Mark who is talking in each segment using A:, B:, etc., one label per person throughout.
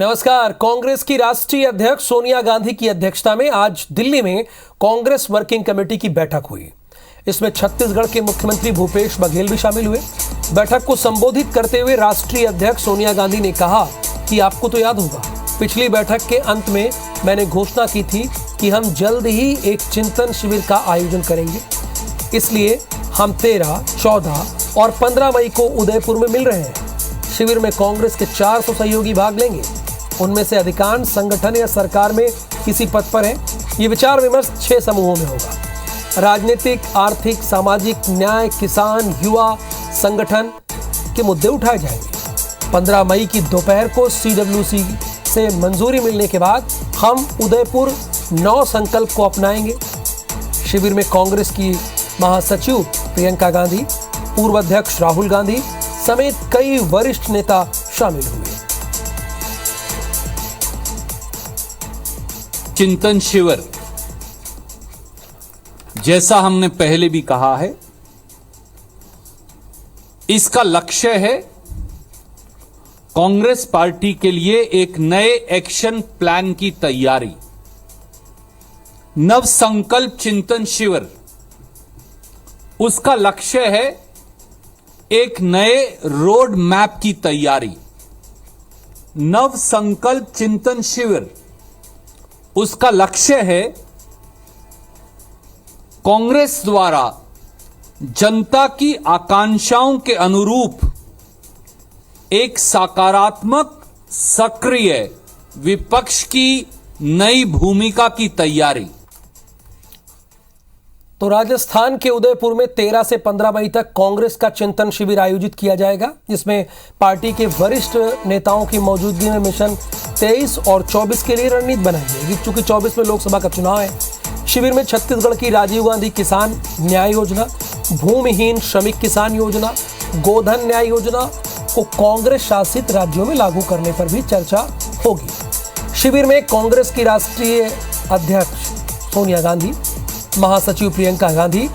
A: नमस्कार। कांग्रेस की राष्ट्रीय अध्यक्ष सोनिया गांधी की अध्यक्षता में आज दिल्ली में कांग्रेस वर्किंग कमेटी की बैठक हुई। इसमें छत्तीसगढ़ के मुख्यमंत्री भूपेश बघेल भी शामिल हुए। बैठक को संबोधित करते हुए राष्ट्रीय अध्यक्ष सोनिया गांधी ने कहा कि आपको तो याद होगा, पिछली बैठक के अंत में मैंने घोषणा की थी कि हम जल्द ही एक चिंतन शिविर का आयोजन करेंगे। इसलिए हम 13, 14 और 15 मई को उदयपुर में मिल रहे हैं। शिविर में कांग्रेस के 400 सहयोगी भाग लेंगे। उनमें से अधिकांश संगठन या सरकार में किसी पद पर हैं। ये विचार विमर्श 6 समूहों में होगा। राजनीतिक, आर्थिक, सामाजिक, न्याय, किसान, युवा, संगठन के मुद्दे उठाए जाएंगे। 15 मई की दोपहर को CWC से मंजूरी मिलने के बाद हम उदयपुर 9 संकल्प को अपनाएंगे। शिविर में कांग्रेस की महासचिव प्रियंका गांधी, पूर्व अध्यक्ष राहुल गांधी समेत कई वरिष्ठ नेता शामिल हुए।
B: चिंतन शिविर, जैसा हमने पहले भी कहा है, इसका लक्ष्य है कांग्रेस पार्टी के लिए एक नए एक्शन प्लान की तैयारी। नव संकल्प चिंतन शिविर, उसका लक्ष्य है एक नए रोड मैप की तैयारी। नव संकल्प चिंतन शिविर, उसका लक्ष्य है कांग्रेस द्वारा जनता की आकांक्षाओं के अनुरूप एक सकारात्मक, सक्रिय विपक्ष की नई भूमिका की तैयारी।
A: तो राजस्थान के उदयपुर में 13 से 15 मई तक कांग्रेस का चिंतन शिविर आयोजित किया जाएगा, जिसमें पार्टी के वरिष्ठ नेताओं की मौजूदगी में मिशन 23 और 24 के लिए रणनीति बनाई जाएगी, क्योंकि 24 में लोकसभा का चुनाव है। शिविर में छत्तीसगढ़ की राजीव गांधी किसान न्याय योजना, भूमिहीन श्रमिक किसान योजना, गोधन न्याय योजना को कांग्रेस शासित राज्यों में लागू करने पर भी चर्चा होगी। शिविर में कांग्रेस की राष्ट्रीय अध्यक्ष सोनिया गांधी, महासचिव प्रियंका गांधी,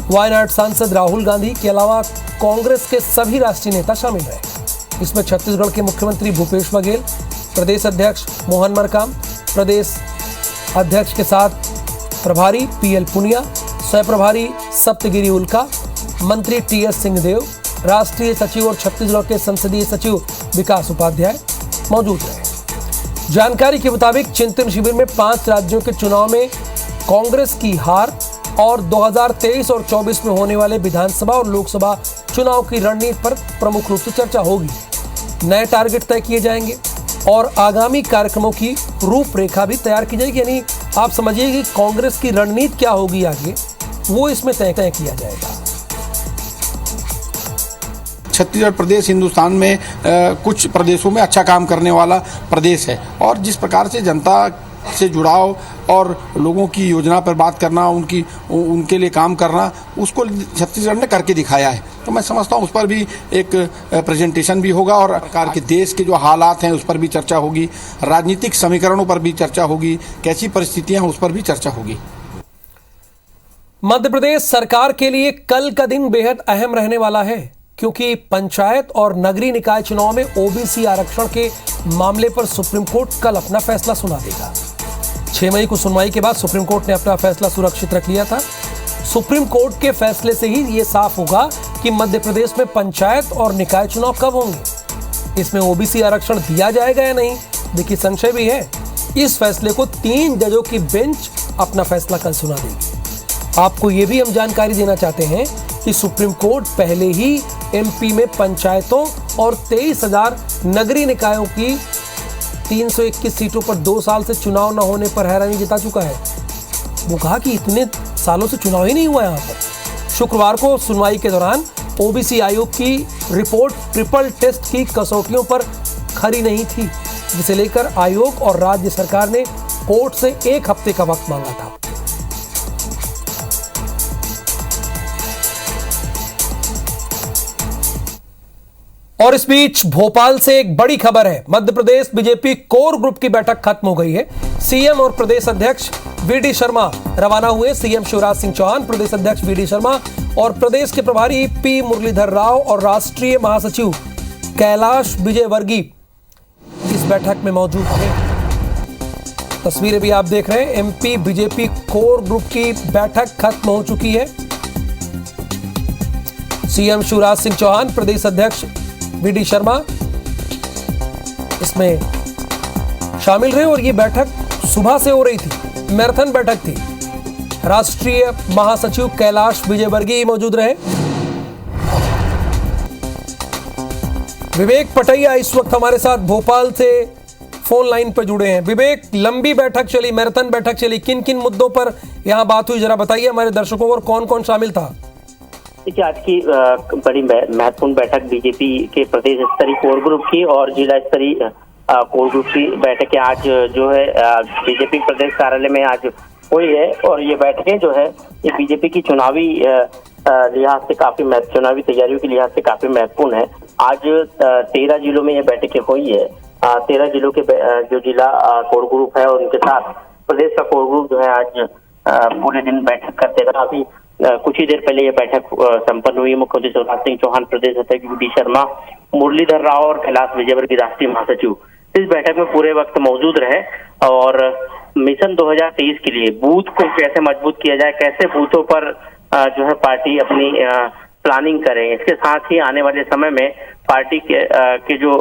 A: वायनाड सांसद राहुल गांधी के अलावा कांग्रेस के सभी राष्ट्रीय नेता शामिल रहे। इसमें छत्तीसगढ़ के मुख्यमंत्री भूपेश बघेल, प्रदेश अध्यक्ष मोहन मरकाम, प्रदेश अध्यक्ष के साथ प्रभारी PL पुनिया, सह प्रभारी सप्तगिरी उल्का, मंत्री TS सिंहदेव, राष्ट्रीय सचिव और छत्तीसगढ़ के संसदीय सचिव विकास उपाध्याय मौजूद रहे। जानकारी के मुताबिक चिंतन शिविर में 5 राज्यों के चुनाव में कांग्रेस की हार और 2023 और 24 में होने वाले विधानसभा और लोकसभा चुनाव की रणनीति पर प्रमुख रूप से चर्चा होगी। नए टारगेट तय किए जाएंगे और आगामी कार्यक्रमों की रूपरेखा भी तैयार की जाएगी। यानी आप समझिए कि कांग्रेस की रणनीति क्या होगी आगे, वो इसमें तय किया जाएगा।
C: छत्तीसगढ़ प्रदेश हिंदुस्तान में कुछ प्रदेशों में अच्छा काम करने वाला प्रदेश है, और जिस प्रकार से जनता से जुड़ाव और लोगों की योजना पर बात करना, उनके लिए काम करना, उसको छत्तीसगढ़ ने करके दिखाया है। तो मैं समझता हूँ उस पर भी एक प्रेजेंटेशन भी होगा और प्रकार के देश के जो हालात हैं उस पर भी चर्चा होगी, राजनीतिक समीकरणों पर भी चर्चा होगी, कैसी परिस्थितियां हैं उस पर भी चर्चा होगी।
A: मध्य प्रदेश सरकार के लिए कल का दिन बेहद अहम रहने वाला है, क्योंकि पंचायत और नगरीय निकाय चुनाव में OBC आरक्षण के मामले पर सुप्रीम कोर्ट कल अपना फैसला सुना देगा। 6 मई को सुनवाई के बाद सुप्रीम कोर्ट ने अपना फैसला सुरक्षित रख लिया था। सुप्रीम कोर्ट के फैसले से ही ये साफ होगा कि मध्य प्रदेश में पंचायत और निकाय चुनाव कब होंगे। इसमें OBC आरक्षण दिया जाएगा या नहीं, देखिए संशय भी है। इस फैसले को 3 जजों की बेंच अपना फैसला कल सुना देगी। आपको ये भी हम जानकारी देना चाहते हैं कि सुप्रीम कोर्ट पहले ही MP में पंचायतों और 23,000 नगरीय निकायों की 321 सीटों पर 2 साल से चुनाव न होने पर हैरानी जता चुका है। वो कहा कि इतने सालों से चुनाव ही नहीं हुआ यहाँ पर। शुक्रवार को सुनवाई के दौरान OBC आयोग की रिपोर्ट ट्रिपल टेस्ट की कसौटियों पर खरी नहीं थी, जिसे लेकर आयोग और राज्य सरकार ने कोर्ट से 1 हफ्ते का वक्त मांगा था। और इस बीच भोपाल से एक बड़ी खबर है। Madhya Pradesh BJP core group की बैठक खत्म हो गई है। CM और प्रदेश अध्यक्ष VD शर्मा रवाना हुए। CM शिवराज सिंह चौहान, प्रदेश अध्यक्ष VD शर्मा और प्रदेश के प्रभारी P मुरलीधर राव और राष्ट्रीय महासचिव कैलाश विजयवर्गीय इस बैठक में मौजूद थे। तस्वीरें भी आप देख रहे हैं। एमपी बीजेपी कोर ग्रुप की बैठक खत्म हो चुकी है। सीएम शिवराज सिंह चौहान, प्रदेश अध्यक्ष वीडी शर्मा इसमें शामिल रहे और ये बैठक सुबह से हो रही थी, मैराथन बैठक थी। राष्ट्रीय महासचिव कैलाश विजयवर्गीय मौजूद रहे। विवेक पटैया इस वक्त हमारे साथ भोपाल से फोन लाइन पर जुड़े हैं। विवेक, लंबी बैठक चली, मैराथन बैठक चली, किन किन मुद्दों पर यहां बात हुई, जरा बताइए हमारे दर्शकों को, और कौन कौन शामिल था?
D: देखिए, आज की बड़ी महत्वपूर्ण बैठक बीजेपी के प्रदेश स्तरीय कोर ग्रुप की और जिला स्तरीय कोर ग्रुप की बैठकें आज जो है बीजेपी प्रदेश कार्यालय में आज हुई है। और ये बैठकें जो है ये बीजेपी की चुनावी लिहाज से काफी चुनावी तैयारियों के लिहाज से काफी महत्वपूर्ण है। आज 13 जिलों में ये बैठकें हुई है। 13 जिलों के जो जिला कोर ग्रुप है उनके साथ प्रदेश का कोर ग्रुप जो है आज पूरे दिन बैठक करते रहा। अभी कुछ ही देर पहले ये बैठक संपन्न हुई। मुख्यमंत्री शिवराज सिंह चौहान, प्रदेश अध्यक्ष वीडी शर्मा, मुरलीधर राव और कैलाश विजयवर्गीय राष्ट्रीय महासचिव इस बैठक में पूरे वक्त मौजूद रहे। और मिशन 2023 के लिए बूथ को कैसे मजबूत किया जाए, कैसे बूथों पर जो है पार्टी अपनी प्लानिंग करे, इसके साथ ही आने वाले समय में पार्टी के जो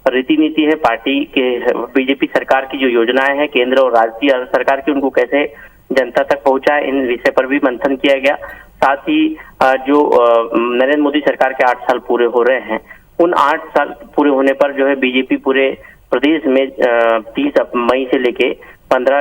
D: रीति नीति है, पार्टी के बीजेपी सरकार की जो योजनाएं हैं केंद्र और राज्य सरकार की, उनको कैसे जनता तक पहुंचाए, इन विषय पर भी मंथन किया गया। साथ ही जो नरेंद्र मोदी सरकार के 8 साल पूरे हो रहे हैं, उन 8 साल पूरे होने पर जो है बीजेपी पूरे प्रदेश में 30 मई से लेके 15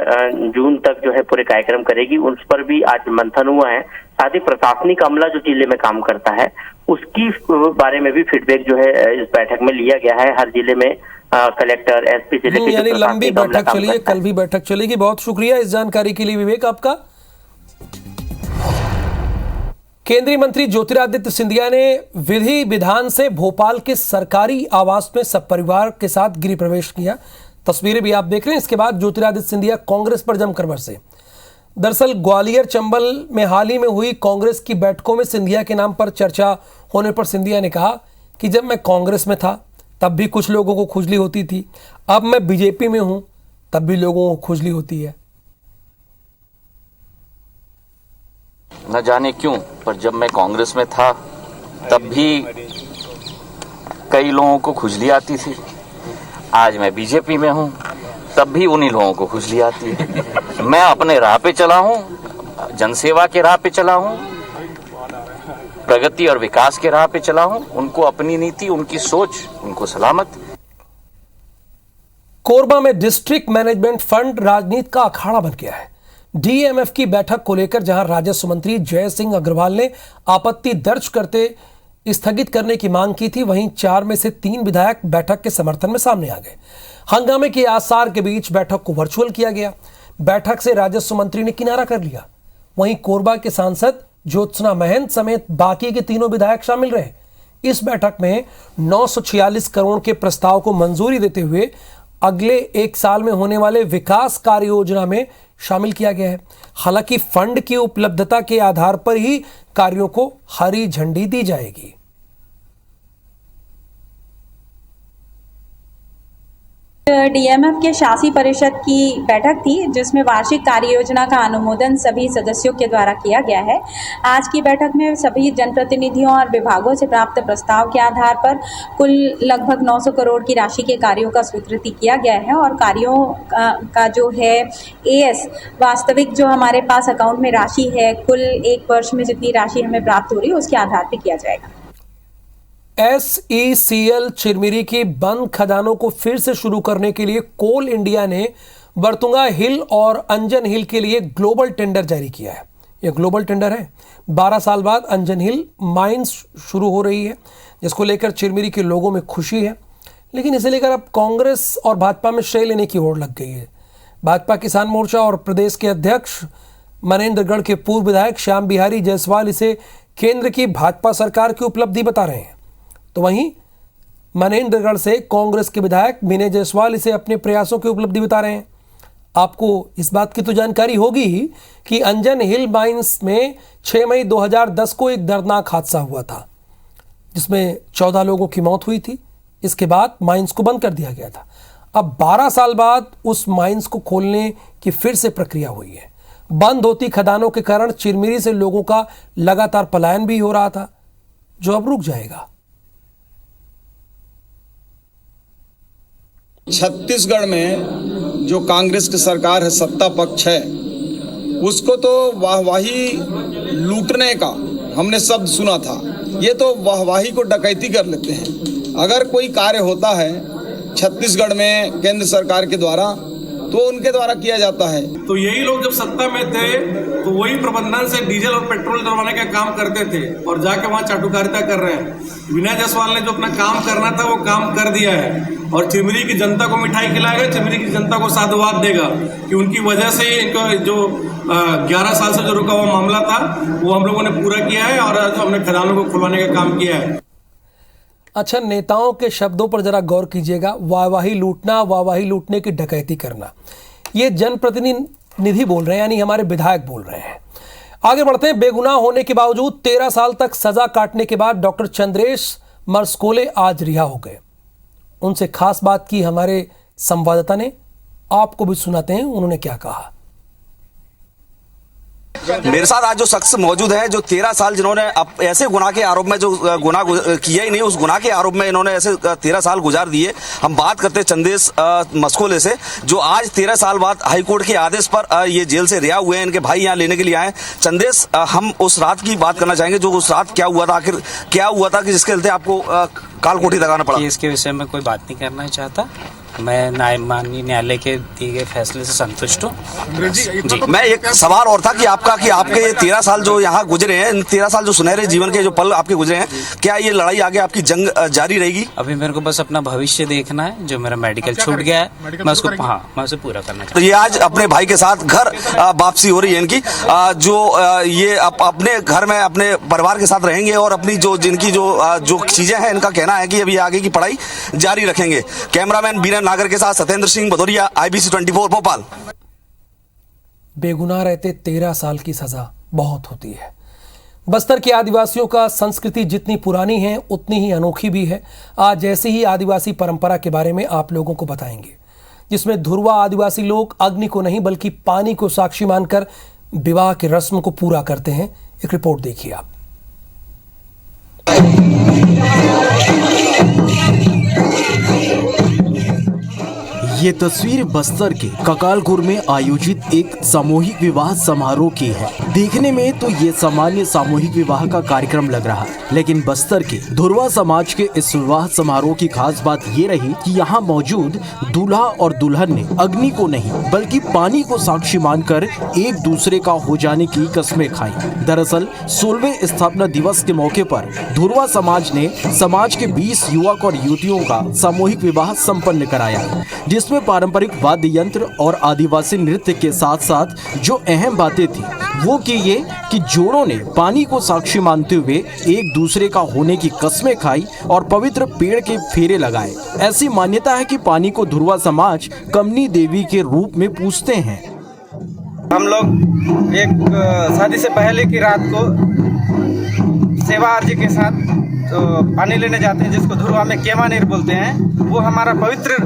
D: जून तक जो है पूरे कार्यक्रम करेगी, उस पर भी आज मंथन हुआ है। साथ ही प्रशासनिक अमला जो जिले में काम करता है उसकी बारे में भी फीडबैक जो है इस बैठक में लिया गया है। हर जिले में कलेक्टर, एसपी से लेकर
A: यानी लंबी बैठक चली है, कल भी बैठक चलेगी। बहुत शुक्रिया इस जानकारी के लिए विवेक आपका। केंद्रीय मंत्री ज्योतिरादित्य सिंधिया ने विधि विधान से भोपाल के सरकारी आवास में सपरिवार के साथ गृह प्रवेश किया। तस्वीरें भी आप देख रहे हैं। इसके बाद ज्योतिरादित्य सिंधिया कांग्रेस पर जमकर बरसे। दरअसल ग्वालियर चंबल में हाल ही में हुई कांग्रेस की बैठकों में सिंधिया के नाम पर चर्चा होने पर सिंधिया ने कहा कि जब मैं कांग्रेस में था तब भी कुछ लोगों को खुजली होती थी, अब मैं बीजेपी में हूं तब भी लोगों को खुजली होती है।
E: न जाने क्यों, पर जब मैं कांग्रेस में था तब भी कई लोगों को खुजली आती थी। आज मैं बीजेपी में हूं तब भी उन्हीं लोगों को खुजली आती है। मैं अपने राह पे चला हूं, जनसेवा के राह पे चला हूं, प्रगति और विकास के राह पे चला हूं। उनको अपनी नीति, उनकी सोच, उनको सलामत।
A: कोरबा में डिस्ट्रिक्ट मैनेजमेंट फंड राजनीति का अखाड़ा बन गया है। डीएमएफ की बैठक को लेकर जहां राजस्व मंत्री जय सिंह अग्रवाल ने आपत्ति दर्ज करते स्थगित करने की मांग की थी, वहीं 4 में से 3 विधायक बैठक के समर्थन में सामने आ गए। हंगामे के आसार के बीच बैठक को वर्चुअल किया गया। बैठक से राजस्व मंत्री ने किनारा कर लिया। वहीं कोरबा के सांसद ज्योत्सना महंत समेत बाकी के 3 विधायक शामिल रहे। इस बैठक में 946 करोड़ के प्रस्ताव को मंजूरी देते हुए अगले 1 साल में होने वाले विकास कार्य योजना में शामिल किया गया है। हालांकि फंड की उपलब्धता के आधार पर ही कार्यों को हरी झंडी दी जाएगी।
F: डीएमएफ के शासी परिषद की बैठक थी जिसमें वार्षिक कार्य योजना का अनुमोदन सभी सदस्यों के द्वारा किया गया है। आज की बैठक में सभी जनप्रतिनिधियों और विभागों से प्राप्त प्रस्ताव के आधार पर कुल लगभग 900 करोड़ की राशि के कार्यों का स्वीकृति किया गया है और कार्यों का जो है एएस वास्तविक जो हमारे पास अकाउंट में राशि है, कुल 1 वर्ष में जितनी राशि हमें प्राप्त हो रही है उसके आधार पर किया जाएगा।
A: SECL चिरमिरी की बंद खदानों को फिर से शुरू करने के लिए कोल इंडिया ने बरतुंगा हिल और अंजन हिल के लिए ग्लोबल टेंडर जारी किया है। यह ग्लोबल टेंडर है। 12 साल बाद अंजन हिल माइंस शुरू हो रही है, जिसको लेकर चिरमिरी के लोगों में खुशी है। लेकिन इसे लेकर अब कांग्रेस और भाजपा में श्रेय लेने की होड़ लग गई है। भाजपा किसान मोर्चा और प्रदेश के अध्यक्ष मनेंद्रगढ़ के पूर्व विधायक श्याम बिहारी जायसवाल इसे केंद्र की भाजपा सरकार की उपलब्धि बता रहे हैं, तो वहीं मनेंद्रगढ़ से कांग्रेस के विधायक विनय जायसवाल इसे अपने प्रयासों की उपलब्धि बता रहे हैं। आपको इस बात की तो जानकारी होगी ही कि अंजन हिल माइंस में 6 मई 2010 को एक दर्दनाक हादसा हुआ था, जिसमें 14 लोगों की मौत हुई थी। इसके बाद माइंस को बंद कर दिया गया था। अब 12 साल बाद उस माइंस को खोलने की फिर से प्रक्रिया हुई है। बंद होती खदानों के कारण चिरमिरी से लोगों का लगातार पलायन भी हो रहा था, जो अब रुक जाएगा।
G: छत्तीसगढ़ में जो कांग्रेस की सरकार है, सत्ता पक्ष है, उसको तो वाहवाही लूटने का हमने शब्द सुना था। ये तो वाहवाही को डकैती कर लेते हैं। अगर कोई कार्य होता है छत्तीसगढ़ में केंद्र सरकार के द्वारा, तो उनके द्वारा किया जाता है।
H: तो यही लोग जब सत्ता में थे तो वही प्रबंधन से डीजल और पेट्रोल डलवाने का काम करते थे और जाके वहाँ चाटुकारिता कर रहे हैं। विनय जायसवाल ने जो अपना काम करना था वो काम कर दिया है और चिरमिरी की जनता को मिठाई खिलाएगा, चिरमिरी की जनता को साधुवाद देगा कि उनकी वजह से इनका जो 11 साल से जो रुका हुआ मामला था वो हम लोगों ने पूरा किया है और हमने खदानों को खुलवाने का काम किया है।
A: अच्छा, नेताओं के शब्दों पर जरा गौर कीजिएगा। वाहवाही लूटना, वाहवाही लूटने की डकैती करना, ये जनप्रतिनिधि बोल रहे हैं, यानी हमारे विधायक बोल रहे हैं। आगे बढ़ते हैं। बेगुनाह होने के बावजूद 13 साल तक सजा काटने के बाद डॉक्टर चंद्रेश मरस्कोले आज रिहा हो गए। उनसे खास बात की हमारे संवाददाता ने, आपको भी सुनाते हैं उन्होंने क्या कहा।
I: मेरे साथ आज जो शख्स मौजूद है, जो 13 साल जिन्होंने ऐसे गुनाह के आरोप में, जो गुनाह किया ही नहीं, उस गुनाह के आरोप में इन्होंने ऐसे 13 साल गुजार दिए। हम बात करते हैं चंद्रेश मस्कोले से, जो आज 13 साल बाद हाईकोर्ट के आदेश पर ये जेल से रिहा हुए हैं। इनके भाई यहाँ लेने के लिए आए। चंद्रेश, हम उस रात की बात करना चाहेंगे, जो उस रात क्या हुआ था, आखिर क्या हुआ था कि जिसके चलते आपको काल कोठी लगाना पड़ा?
J: इसके विषय में कोई बात नहीं करना चाहता। मैं माननीय न्यायालय के दिए गए फैसले से संतुष्ट हूँ।
I: जी, मैं एक सवाल और था कि आपके 13 साल जो यहाँ गुजरे हैं, 13 साल जो सुनहरे जीवन के जो पल आपके गुजरे हैं, क्या ये लड़ाई आगे आपकी जंग जारी रहेगी?
J: अभी मेरे को बस अपना भविष्य देखना है। जो मेरा मेडिकल छूट गया है, मैं उसे पूरा करना चाहता हूँ।
I: तो ये आज अपने भाई के साथ घर वापसी हो रही है इनकी, जो ये अपने घर में अपने परिवार के साथ रहेंगे और अपनी जिनकी जो चीजें हैं, इनका कहना है कि अभी आगे की पढ़ाई जारी रखेंगे। कैमरामैन बीरन नागर के साथ सत्येंद्र सिंह भदौरिया, IBC 24 भोपाल।
A: बेगुनाह रहते 13 साल की सजा बहुत होती है। बस्तर के आदिवासियों का संस्कृति जितनी पुरानी है उतनी ही अनोखी भी है। आज ऐसी ही आदिवासी परंपरा के बारे में आप लोगों को बताएंगे, जिसमें धुरवा आदिवासी लोग अग्नि को नहीं बल्कि पानी को साक्षी मानकर विवाह की रस्म को पूरा करते हैं। एक रिपोर्ट देखिए आप।
K: ये तस्वीर बस्तर के ककालपुर में आयोजित एक सामूहिक विवाह समारोह की है। देखने में तो ये सामान्य सामूहिक विवाह का कार्यक्रम लग रहा है, लेकिन बस्तर के धुरवा समाज के इस विवाह समारोह की खास बात ये रही कि यहाँ मौजूद दूल्हा और दुल्हन ने अग्नि को नहीं बल्कि पानी को साक्षी मानकर एक दूसरे का हो जाने की कस्में खाई। दरअसल 16वें स्थापना दिवस के मौके पर धुरवा समाज ने समाज के 20 युवक और युवतियों का सामूहिक विवाह संपन्न कराया, जिसमें पारंपरिक वाद्य यंत्र और आदिवासी नृत्य के साथ साथ जो अहम बातें थी वो कि ये कि जोड़ों ने पानी को साक्षी मानते हुए एक दूसरे का होने की कस्में खाई और पवित्र पेड़ के फेरे लगाए। ऐसी मान्यता है कि पानी को धुरवा समाज कमनी देवी के रूप में पूजते हैं।
L: हम लोग एक शादी से पहले की रात को सेवा अर्जी के साथ तो पानी लेने जाते हैं, जिसको धुरवा में केमा नीर बोलते हैं। वो हमारा पवित्र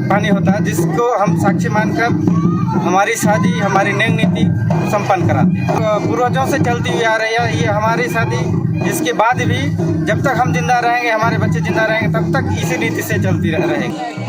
L: पानी होता है, जिसको हम साक्षी मानकर हमारी शादी, हमारी नेंग नीति संपन्न कराते हैं। पूर्वजों से चलती हुई आ रही है ये हमारी शादी। इसके बाद भी जब तक हम जिंदा रहेंगे, हमारे बच्चे जिंदा रहेंगे, तब तक इसी नीति से चलती रहेगी।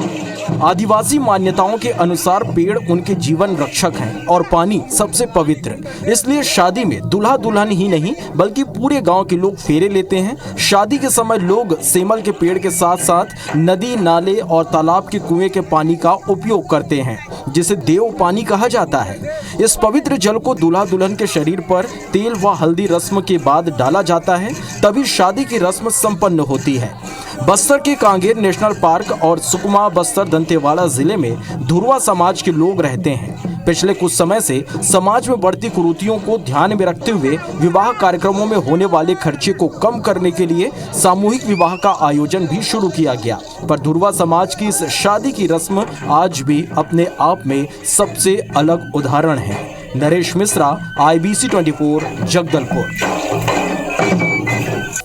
K: आदिवासी मान्यताओं के अनुसार पेड़ उनके जीवन रक्षक हैं और पानी सबसे पवित्र, इसलिए शादी में दूल्हा दुल्हन ही नहीं बल्कि पूरे गांव के लोग फेरे लेते हैं। शादी के समय लोग सेमल के पेड़ के साथ साथ नदी, नाले और तालाब के कुएं के पानी का उपयोग करते हैं, जिसे देव पानी कहा जाता है। इस पवित्र जल को दूल्हा दुल्हन के शरीर पर तेल व हल्दी रस्म के बाद डाला जाता है, तभी शादी की रस्म संपन्न होती है। बस्तर के कांगेर नेशनल पार्क और सुकमा बस्तर दंतेवाड़ा जिले में धुरवा समाज के लोग रहते हैं। पिछले कुछ समय से समाज में बढ़ती कुरीतियों को ध्यान में रखते हुए विवाह कार्यक्रमों में होने वाले खर्चे को कम करने के लिए सामूहिक विवाह का आयोजन भी शुरू किया गया। पर धुरवा समाज की इस शादी की रस्म आज भी अपने आप में सबसे अलग उदाहरण है। नरेश मिश्रा, IBC 24 जगदलपुर।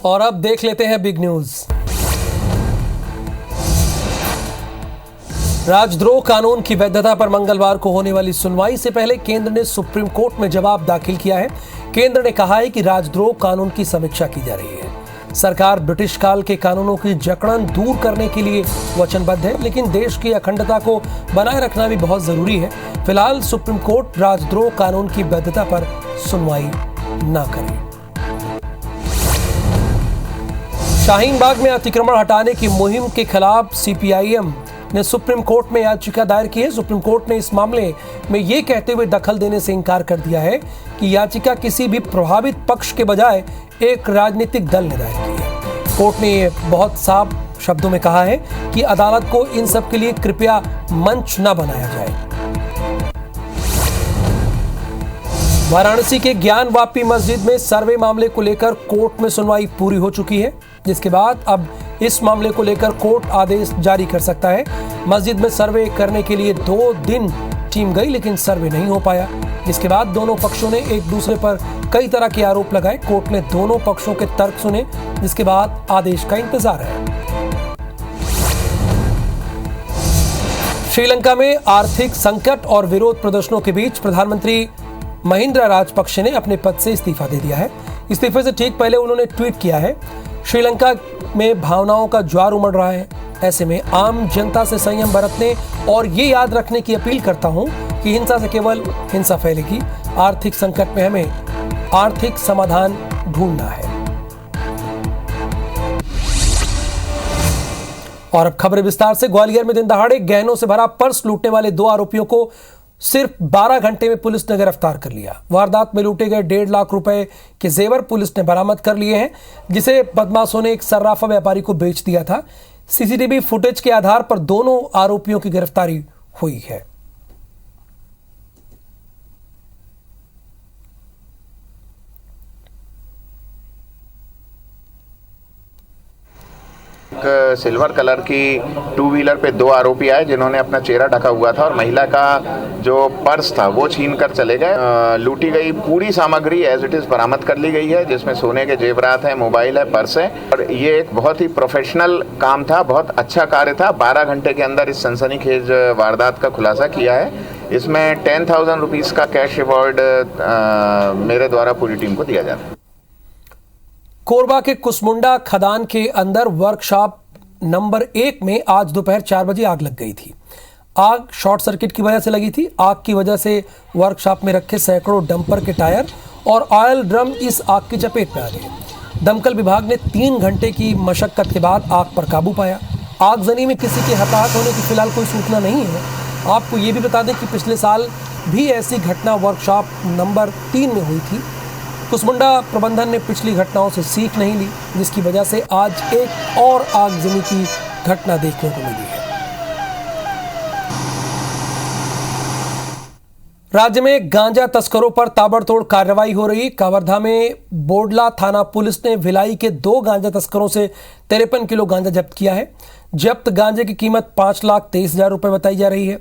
A: और अब देख लेते हैं बिग न्यूज। राजद्रोह कानून की वैधता पर मंगलवार को होने वाली सुनवाई से पहले केंद्र ने सुप्रीम कोर्ट में जवाब दाखिल किया है। केंद्र ने कहा है कि राजद्रोह कानून की समीक्षा की जा रही है। सरकार ब्रिटिश काल के कानूनों की जकड़न दूर करने के लिए वचनबद्ध है, लेकिन देश की अखंडता को बनाए रखना भी बहुत जरूरी है। फिलहाल सुप्रीम कोर्ट राजद्रोह कानून की वैधता पर सुनवाई न करे। शाहीन बाग में अतिक्रमण हटाने की मुहिम के खिलाफ सीपीआईएम ने सुप्रीम कोर्ट में याचिका दायर की है। सुप्रीम कोर्ट ने इस मामले में यह कहते हुए दखल देने से इनकार कर दिया है कि याचिका किसी भी प्रभावित पक्ष के बजाय एक राजनीतिक दल ने दायर की है। कोर्ट ने बहुत साफ शब्दों में कहा है कि अदालत को इन सब के लिए कृपया मंच न बनाया जाए। वाराणसी के ज्ञानवापी मस्जिद में सर्वे मामले को लेकर कोर्ट में सुनवाई पूरी हो चुकी है, जिसके बाद अब इस मामले को लेकर कोर्ट आदेश जारी कर सकता है। मस्जिद में सर्वे करने के लिए 2 दिन टीम गई, लेकिन सर्वे नहीं हो पाया, जिसके बाद दोनों पक्षों ने एक दूसरे पर कई तरह के आरोप लगाए। कोर्ट ने दोनों पक्षों के तर्क सुने, जिसके बाद आदेश का इंतजार है। श्रीलंका में आर्थिक संकट और विरोध प्रदर्शनों के बीच प्रधानमंत्री महिंद्रा राजपक्षे ने अपने पद से इस्तीफा दे दिया है। इस्तीफे से ठीक पहले उन्होंने ट्वीट किया है, श्रीलंका में भावनाओं का ज्वार उमड़ रहा है। ऐसे में आम जनता से संयम बरतने और ये याद रखने की अपील करता हूं कि हिंसा से केवल हिंसा फैलेगी। आर्थिक संकट में हमें आर्थिक समाधान ढूंढना है। और अब खबरें विस्तार से। ग्वालियर में दिन दहाड़े गहनों से भरा पर्स लूटने वाले 2 आरोपियों को सिर्फ 12 घंटे में पुलिस ने गिरफ्तार कर लिया। वारदात में लूटे गए 1.5 लाख रुपए के जेवर पुलिस ने बरामद कर लिए हैं, जिसे बदमाशों ने एक सर्राफा व्यापारी को बेच दिया था। सीसीटीवी फुटेज के आधार पर दोनों आरोपियों की गिरफ्तारी हुई है।
M: सिल्वर कलर की 2 व्हीलर पे 2 आरोपी आए, जिन्होंने अपना चेहरा ढका हुआ था और महिला का जो पर्स था वो छीन कर चले गए। लूटी गई पूरी सामग्री एज इट इज बरामद कर ली गई है, जिसमें सोने के जेवरात हैं, मोबाइल है, पर्स है। और ये एक बहुत ही प्रोफेशनल काम था, बहुत अच्छा कार्य था। 12 घंटे के अंदर इस सनसनीखेज वारदात का खुलासा किया है। इसमें 10,000 रुपीज़ का कैश रिवॉर्ड मेरे द्वारा पूरी टीम को दिया जाता है।
A: कोरबा के कुसमुंडा खदान के अंदर वर्कशॉप नंबर 1 में आज दोपहर 4 बजे आग लग गई थी। आग शॉर्ट सर्किट की वजह से लगी थी। आग की वजह से वर्कशॉप में रखे सैकड़ों डंपर के टायर और ऑयल ड्रम इस आग की चपेट में आ गए। दमकल विभाग ने 3 घंटे की मशक्कत के बाद आग पर काबू पाया। आगजनी में किसी के हताहत होने की फिलहाल कोई सूचना नहीं है। आपको ये भी बता दें कि पिछले साल भी ऐसी घटना वर्कशॉप नंबर 3 में हुई थी। कुसमुंडा प्रबंधन ने पिछली घटनाओं से सीख नहीं ली, जिसकी वजह से आज एक और आगजनी की घटना देखने को मिली है। राज्य में गांजा तस्करों पर ताबड़तोड़ कार्रवाई हो रही। कवर्धा में बोडला थाना पुलिस ने भिलाई के 2 गांजा तस्करों से 53 किलो गांजा जब्त किया है। जब्त गांजे की कीमत 5,23,000 रुपए बताई जा रही है।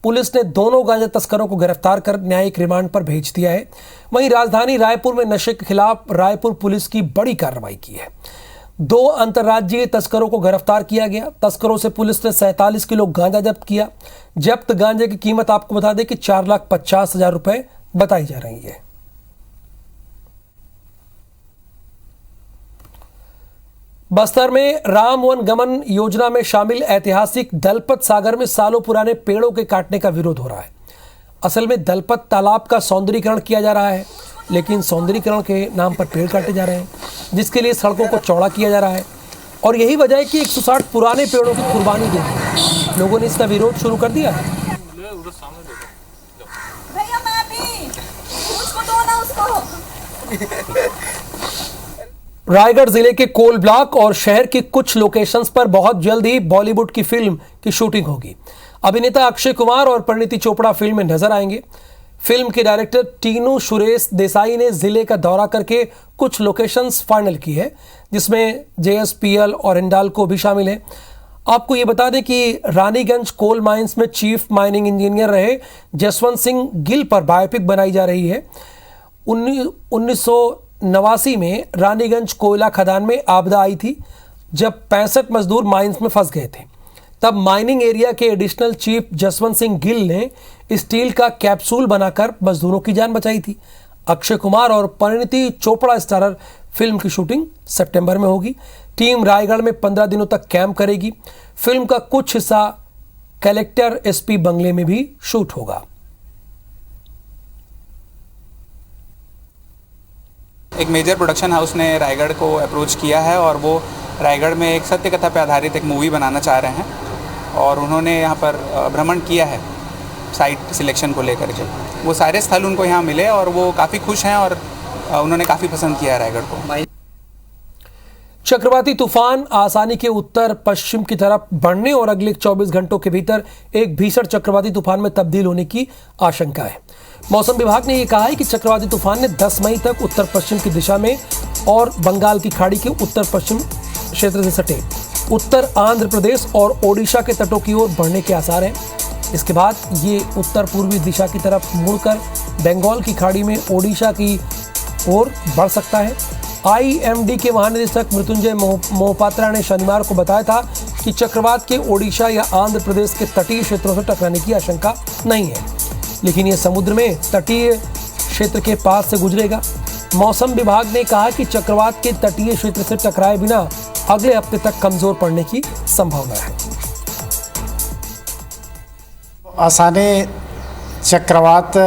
A: पुलिस ने दोनों गांजा तस्करों को गिरफ्तार कर न्यायिक रिमांड पर भेज दिया है। वहीं राजधानी रायपुर में नशे के खिलाफ रायपुर पुलिस की बड़ी कार्रवाई की है। 2 अंतर्राज्यीय तस्करों को गिरफ्तार किया गया। तस्करों से पुलिस ने 47 किलो गांजा जब्त किया। जब्त गांजे की कीमत आपको बता दें कि 4,50,000 रुपए बताई जा रही है। बस्तर में राम वन गमन योजना में शामिल ऐतिहासिक दलपत सागर में सालों पुराने पेड़ों के काटने का विरोध हो रहा है। असल में दलपत तालाब का सौंदर्यीकरण किया जा रहा है, लेकिन सौंदर्यीकरण के नाम पर पेड़ काटे जा रहे हैं, जिसके लिए सड़कों को चौड़ा किया जा रहा है। और यही वजह है कि 160 पुराने पेड़ों की कुर्बानी दी गई। लोगों ने इसका विरोध शुरू कर दिया है। रायगढ़ जिले के कोल ब्लॉक और शहर की कुछ लोकेशंस पर बहुत जल्द ही बॉलीवुड की फिल्म की शूटिंग होगी। अभिनेता अक्षय कुमार और परिणीति चोपड़ा फिल्म में नजर आएंगे। फिल्म के डायरेक्टर टीनू सुरेश देसाई ने जिले का दौरा करके कुछ लोकेशंस फाइनल की है, जिसमें JSPL और हिंडाल्को भी शामिल है। आपको ये बता दें कि रानीगंज कोल माइंस में चीफ माइनिंग इंजीनियर रहे जसवंत सिंह गिल पर बायोपिक बनाई जा रही है। 1989 में रानीगंज कोयला खदान में आपदा आई थी, जब 65 मजदूर माइंस में फंस गए थे। तब माइनिंग एरिया के एडिशनल चीफ जसवंत सिंह गिल ने स्टील का कैप्सूल बनाकर मजदूरों की जान बचाई थी। अक्षय कुमार और परिणीति चोपड़ा स्टारर फिल्म की शूटिंग सितंबर में होगी। टीम रायगढ़ में 15 दिनों तक कैंप करेगी। फिल्म का कुछ हिस्सा कलेक्टर एसपी बंगले में भी शूट होगा।
N: एक मेजर प्रोडक्शन हाउस ने रायगढ़ को अप्रोच किया है और वो रायगढ़ में एक सत्य कथा पर आधारित एक मूवी बनाना चाह रहे हैं और उन्होंने यहाँ पर भ्रमण किया है साइट सिलेक्शन को लेकर के। वो सारे स्थल उनको यहाँ मिले और वो काफ़ी खुश हैं और उन्होंने काफ़ी पसंद किया है रायगढ़ को।
A: चक्रवाती तूफान आसानी के उत्तर पश्चिम की तरफ बढ़ने और अगले 24 घंटों के भीतर एक भीषण चक्रवाती तूफान में तब्दील होने की आशंका है। मौसम विभाग ने यह कहा है कि चक्रवाती तूफान ने 10 मई तक उत्तर पश्चिम की दिशा में और बंगाल की खाड़ी के उत्तर पश्चिम क्षेत्र से सटे उत्तर आंध्र प्रदेश और ओडिशा के तटों की ओर बढ़ने के आसार हैं। इसके बाद ये उत्तर पूर्वी दिशा की तरफ मुड़कर बंगाल की खाड़ी में ओडिशा की ओर बढ़ सकता है। आईएमडी के महानिदेशक मृत्युंजय मोहपात्रा ने शनिवार को बताया था कि चक्रवात के ओडिशा या आंध्र प्रदेश के तटीय क्षेत्रों से टकराने की आशंका नहीं है, लेकिन यह समुद्र में तटीय क्षेत्र के पास से गुजरेगा। मौसम विभाग ने कहा कि चक्रवात के तटीय क्षेत्र से टकराए बिना अगले हफ्ते तक कमजोर पड़ने की संभावना है।
O: आसानी चक्रवात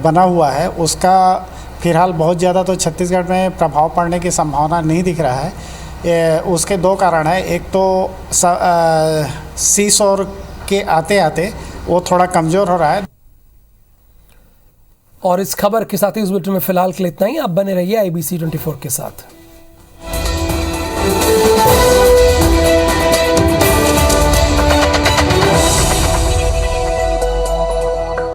O: बना हुआ है, उसका फिलहाल बहुत ज़्यादा तो छत्तीसगढ़ में प्रभाव पड़ने की संभावना नहीं दिख रहा है। उसके दो कारण हैं। एक तो सीशोर के आते आते वो थोड़ा कमज़ोर हो रहा है।
A: और इस खबर के साथ ही इस बुलेटिन में फिलहाल के लिए इतना ही। आप बने रहिए IBC 24 के साथ।